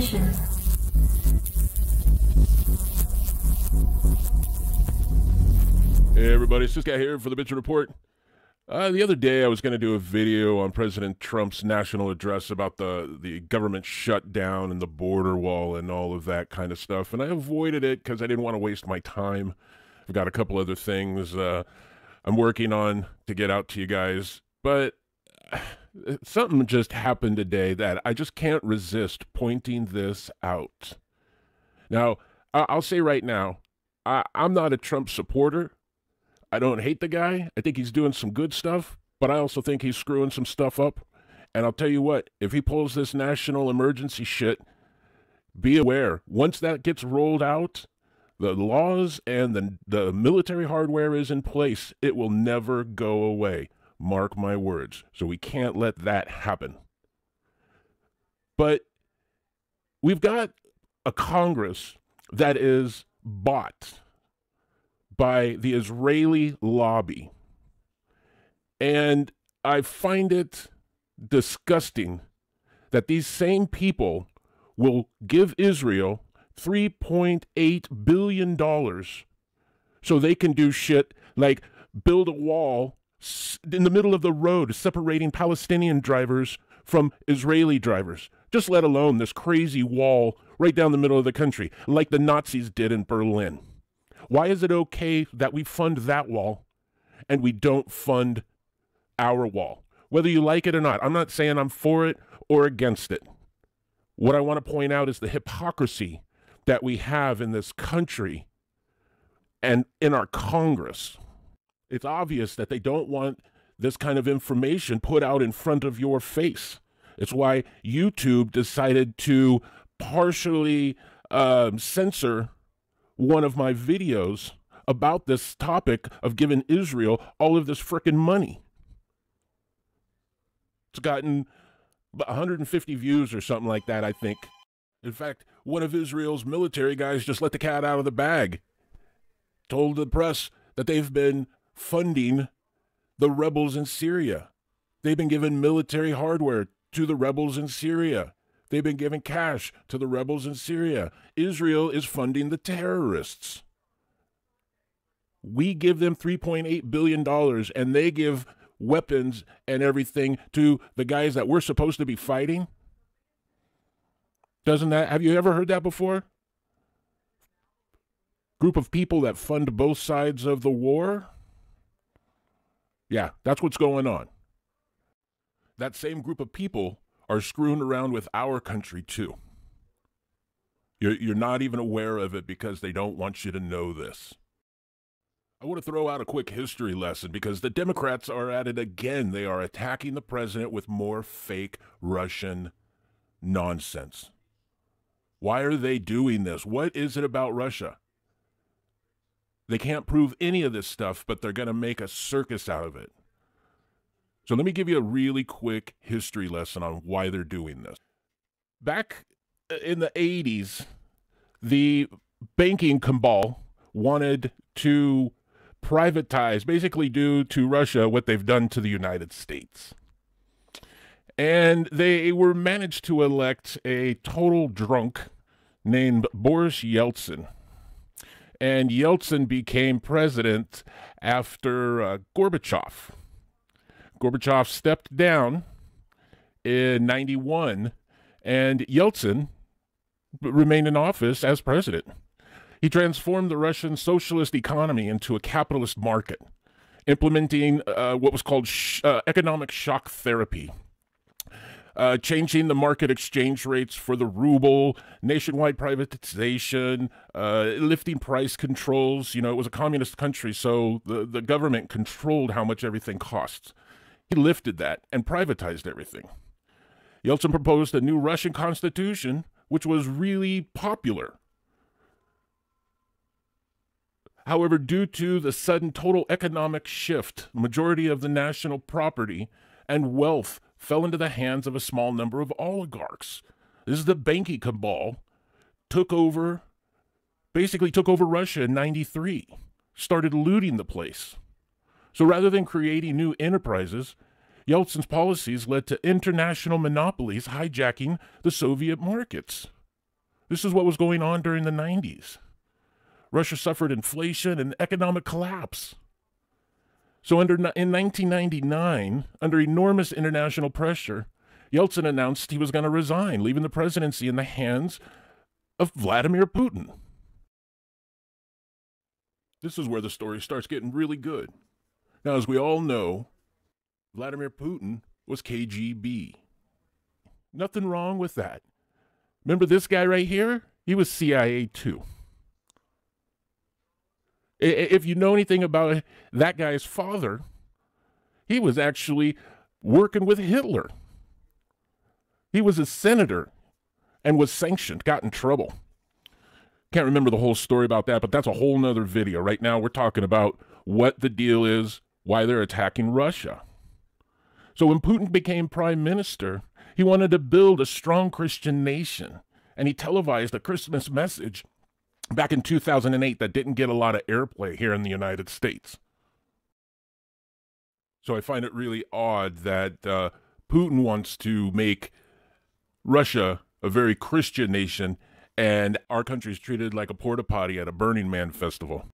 Transmission. Hey everybody, it's ThisFknGuyHere for the Bitch Report. The other day I was going to do a video on President Trump's national address about the government shutdown and the border wall and all of that kind of stuff, and I avoided it because I didn't want to waste my time. I've got a couple other things I'm working on to get out to you guys, but something just happened today that I just can't resist pointing this out. Now, I'll say right now, I'm not a Trump supporter. I don't hate the guy. I think he's doing some good stuff, but I also think he's screwing some stuff up. And I'll tell you what, if he pulls this national emergency shit, be aware, once that gets rolled out, the laws and the military hardware is in place, it will never go away. Mark my words. So we can't let that happen. But we've got a Congress that is bought by the Israeli lobby. And I find it disgusting that these same people will give Israel $3.8 billion so they can do shit like build a wall in the middle of the road separating Palestinian drivers from Israeli drivers, just let alone this crazy wall right down the middle of the country, like the Nazis did in Berlin. Why is it okay that we fund that wall and we don't fund our wall? Whether you like it or not, I'm not saying I'm for it or against it. What I want to point out is the hypocrisy that we have in this country and in our Congress. It's obvious that they don't want this kind of information put out in front of your face. It's why YouTube decided to partially censor one of my videos about this topic of giving Israel all of this frickin' money. It's gotten 150 views or something like that, I think. In fact, one of Israel's military guys just let the cat out of the bag. Told the press that they've been funding the rebels in Syria. They've been giving military hardware to the rebels in Syria. They've been giving cash to the rebels in Syria. Israel is funding the terrorists. We give them $3.8 billion, and they give weapons and everything to the guys that we're supposed to be fighting? Have you ever heard that before? Group of people that fund both sides of the war? Yeah, that's what's going on. That same group of people are screwing around with our country too. You're not even aware of it because they don't want you to know this. I want to throw out a quick history lesson because the Democrats are at it again. They are attacking the president with more fake Russian nonsense. Why are they doing this? What is it about Russia? They can't prove any of this stuff, but they're going to make a circus out of it. So let me give you a really quick history lesson on why they're doing this. Back in the 80s, the banking cabal wanted to privatize, basically do to Russia what they've done to the United States. And they were managed to elect a total drunk named Boris Yeltsin. And Yeltsin became president after Gorbachev. Gorbachev stepped down in 91, and Yeltsin remained in office as president. He transformed the Russian socialist economy into a capitalist market, implementing what was called economic shock therapy, changing the market exchange rates for the ruble, nationwide privatization, lifting price controls. You know, it was a communist country, so the government controlled how much everything costs. He lifted that and privatized everything. Yeltsin proposed a new Russian constitution, which was really popular. However, due to the sudden total economic shift, the majority of the national property and wealth fell into the hands of a small number of oligarchs. This is the banking cabal basically took over Russia in 93, started looting the place. So rather than creating new enterprises, Yeltsin's policies led to international monopolies hijacking the Soviet markets. This is what was going on during the 90s. Russia suffered inflation and economic collapse. So in 1999, under enormous international pressure, Yeltsin announced he was going to resign, leaving the presidency in the hands of Vladimir Putin. This is where the story starts getting really good. Now, as we all know, Vladimir Putin was KGB. Nothing wrong with that. Remember this guy right here? He was CIA too. If you know anything about that guy's father, he was actually working with Hitler. He was a senator and was sanctioned, got in trouble. Can't remember the whole story about that, but that's a whole nother video. Right now we're talking about what the deal is, why they're attacking Russia. So when Putin became prime minister, he wanted to build a strong Christian nation, and he televised a Christmas message back in 2008 that didn't get a lot of airplay here in the United States. So I find it really odd that Putin wants to make Russia a very Christian nation, and our country is treated like a porta potty at a Burning Man festival.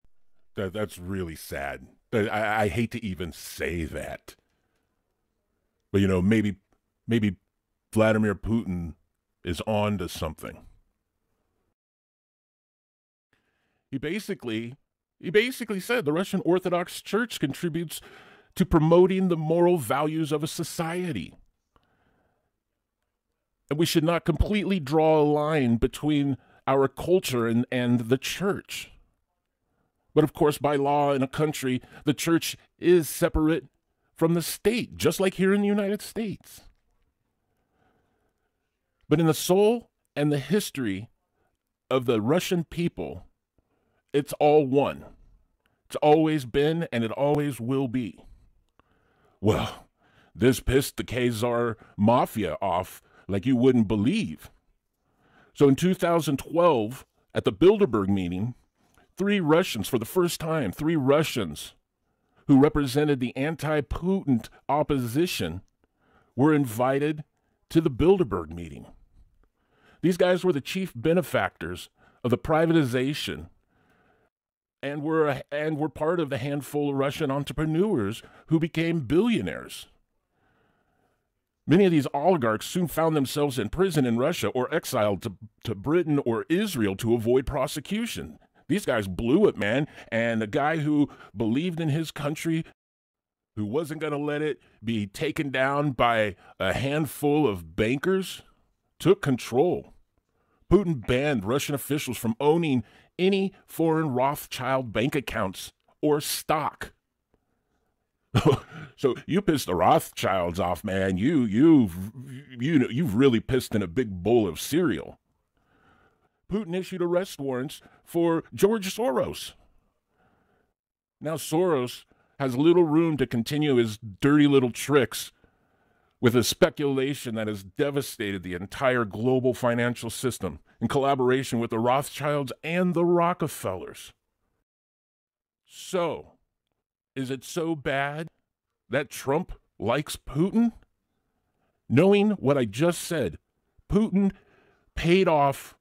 That's really sad. I hate to even say that. But, you know, maybe Vladimir Putin is on to something. He basically said the Russian Orthodox Church contributes to promoting the moral values of a society. And we should not completely draw a line between our culture and the church. But of course, by law in a country, the church is separate from the state, just like here in the United States. But in the soul and the history of the Russian people, it's all one. It's always been, and it always will be. Well, this pissed the Khazar mafia off like you wouldn't believe. So in 2012, at the Bilderberg meeting, for the first time, three Russians who represented the anti-Putin opposition were invited to the Bilderberg meeting. These guys were the chief benefactors of the privatization and were part of the handful of Russian entrepreneurs who became billionaires. Many of these oligarchs soon found themselves in prison in Russia or exiled to Britain or Israel to avoid prosecution. These guys blew it, man. And the guy who believed in his country, who wasn't going to let it be taken down by a handful of bankers, took control. Putin banned Russian officials from owning any foreign Rothschild bank accounts or stock. So you pissed the Rothschilds off, man. You've really pissed in a big bowl of cereal. Putin issued arrest warrants for George Soros. Now Soros has little room to continue his dirty little tricks with a speculation that has devastated the entire global financial system in collaboration with the Rothschilds and the Rockefellers. So, is it so bad that Trump likes Putin? Knowing what I just said, Putin paid off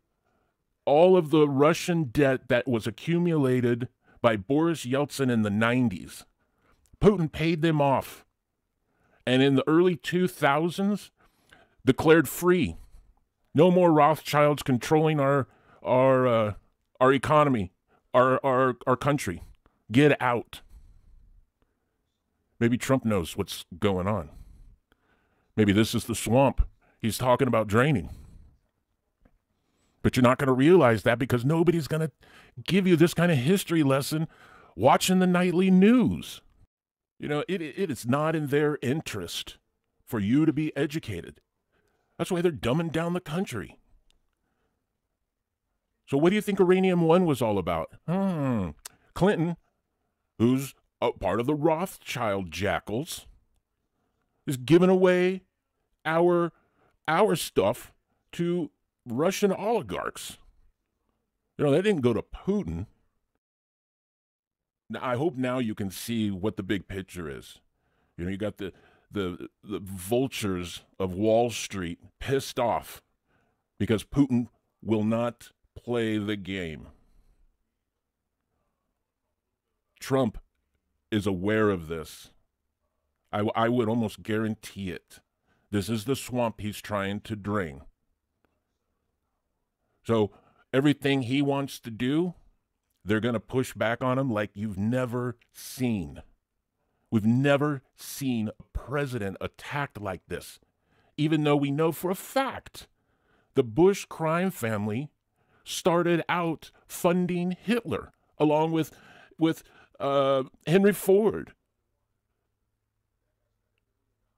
all of the Russian debt that was accumulated by Boris Yeltsin in the 90s. Putin paid them off. And in the early 2000s, declared free. No more Rothschilds controlling our economy, our country. Get out. Maybe Trump knows what's going on. Maybe this is the swamp he's talking about draining. But you're not going to realize that because nobody's going to give you this kind of history lesson watching the nightly news. You know, it is not in their interest for you to be educated. That's why they're dumbing down the country. So what do you think Uranium One was all about? Clinton, who's a part of the Rothschild jackals, is giving away our stuff to Russian oligarchs. You know, they didn't go to Putin. Now, I hope now you can see what the big picture is. You know, you got the vultures of Wall Street pissed off because Putin will not play the game. Trump is aware of this. I would almost guarantee it. This is the swamp he's trying to drain. So everything he wants to do, they're going to push back on him like you've never seen. We've never seen a president attacked like this, even though we know for a fact the Bush crime family started out funding Hitler along with Henry Ford,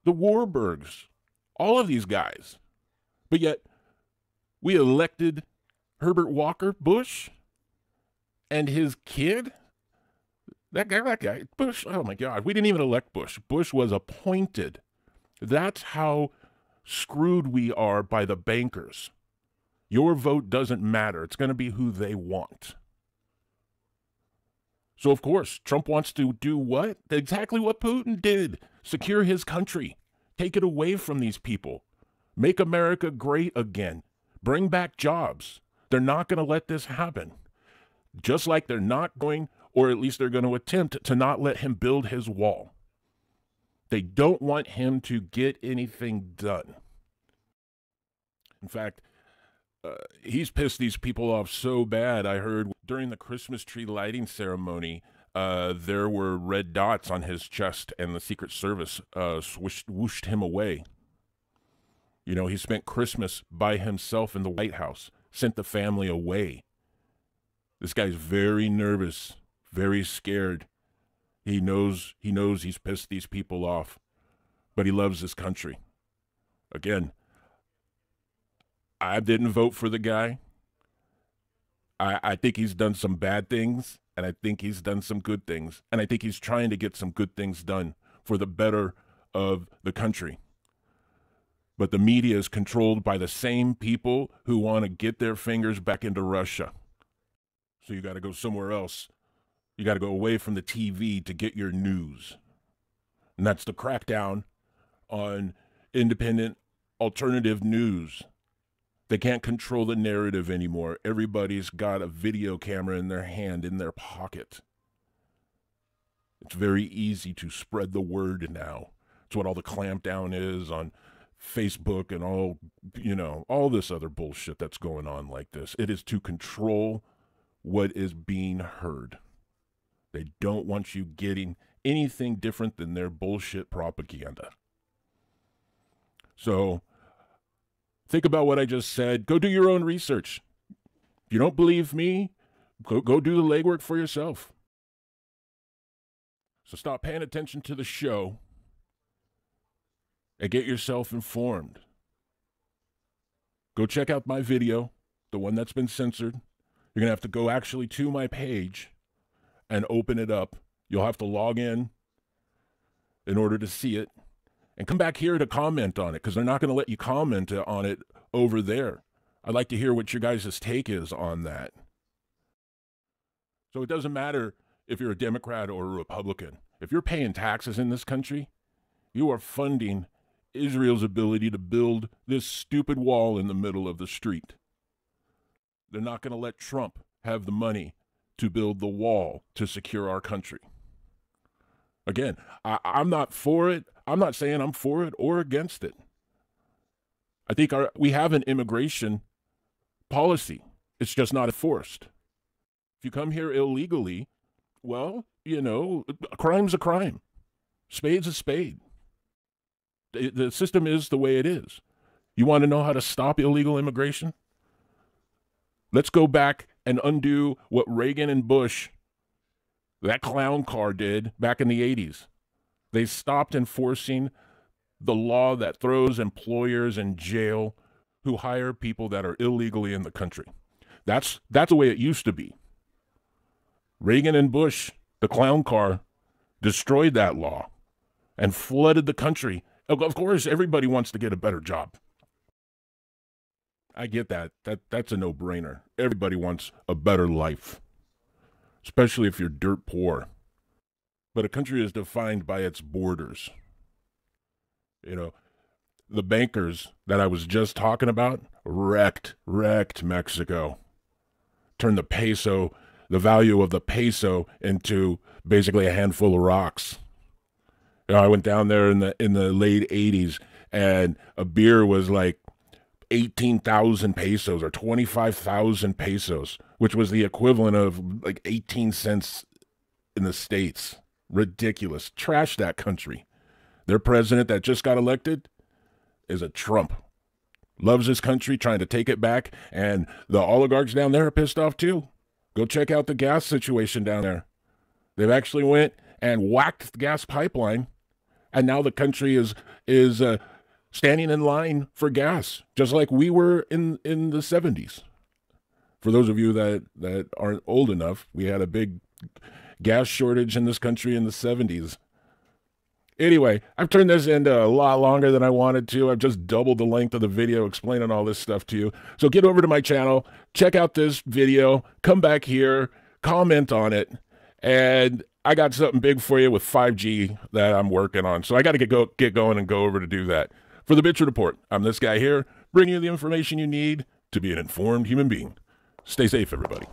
the Warburgs, all of these guys. But yet we elected Herbert Walker Bush and his kid. That guy, Bush, oh my God, we didn't even elect Bush. Bush was appointed. That's how screwed we are by the bankers. Your vote doesn't matter. It's going to be who they want. So, of course, Trump wants to do what? Exactly what Putin did. Secure his country. Take it away from these people. Make America great again. Bring back jobs. They're not going to let this happen. Just like they're not going, or at least they're going to attempt to not let him build his wall. They don't want him to get anything done. In fact, he's pissed these people off so bad. I heard during the Christmas tree lighting ceremony, there were red dots on his chest, and the Secret Service whooshed him away. You know, he spent Christmas by himself in the White House, sent the family away. This guy's very nervous, very scared. He knows he's pissed these people off, but he loves this country. Again, I didn't vote for the guy. I think he's done some bad things, and I think he's done some good things, and I think he's trying to get some good things done for the better of the country. But the media is controlled by the same people who want to get their fingers back into Russia. So you got to go somewhere else. You got to go away from the TV to get your news. And that's the crackdown on independent alternative news. They can't control the narrative anymore. Everybody's got a video camera in their hand, in their pocket. It's very easy to spread the word now. It's what all the clampdown is on Facebook and all this other bullshit that's going on like this. It is to control what is being heard. They don't want you getting anything different than their bullshit propaganda. So think about what I just said. Go do your own research. If you don't believe me, go do the legwork for yourself. So stop paying attention to the show and get yourself informed. Go check out my video, the one that's been censored. You're going to have to go actually to my page and open it up. You'll have to log in order to see it. And come back here to comment on it, because they're not going to let you comment on it over there. I'd like to hear what your guys' take is on that. So it doesn't matter if you're a Democrat or a Republican. If you're paying taxes in this country, you are funding Israel's ability to build this stupid wall in the middle of the street. They're not going to let Trump have the money to build the wall to secure our country. Again, I'm not for it. I'm not saying I'm for it or against it. I think we have an immigration policy. It's just not enforced. If you come here illegally, well, a crime's a crime. Spade's a spade. The system is the way it is. You want to know how to stop illegal immigration? Let's go back and undo what Reagan and Bush, that clown car, did back in the 80s. They stopped enforcing the law that throws employers in jail who hire people that are illegally in the country. That's the way it used to be. Reagan and Bush, the clown car, destroyed that law and flooded the country. Of course, everybody wants to get a better job. I get that. That's a no-brainer. Everybody wants a better life, especially if you're dirt poor. But a country is defined by its borders. The bankers that I was just talking about wrecked Mexico. turned the value of the peso into basically a handful of rocks. You know, I went down there in the late 80s, and a beer was like 18,000 pesos or 25,000 pesos, which was the equivalent of like 18 cents in the States. Ridiculous. Trash that country. Their president that just got elected is a Trump. Loves his country, trying to take it back, and the oligarchs down there are pissed off too. Go check out the gas situation down there. They've actually went and whacked the gas pipeline, and now the country is standing in line for gas, just like we were in the 70s. For those of you that aren't old enough, we had a big gas shortage in this country in the 70s. Anyway, I've turned this into a lot longer than I wanted to. I've just doubled the length of the video explaining all this stuff to you. So get over to my channel, check out this video, come back here, comment on it, and I got something big for you with 5G that I'm working on. So I got to get going and go over to do that. For the Bitch Report, I'm this guy here, bringing you the information you need to be an informed human being. Stay safe, everybody.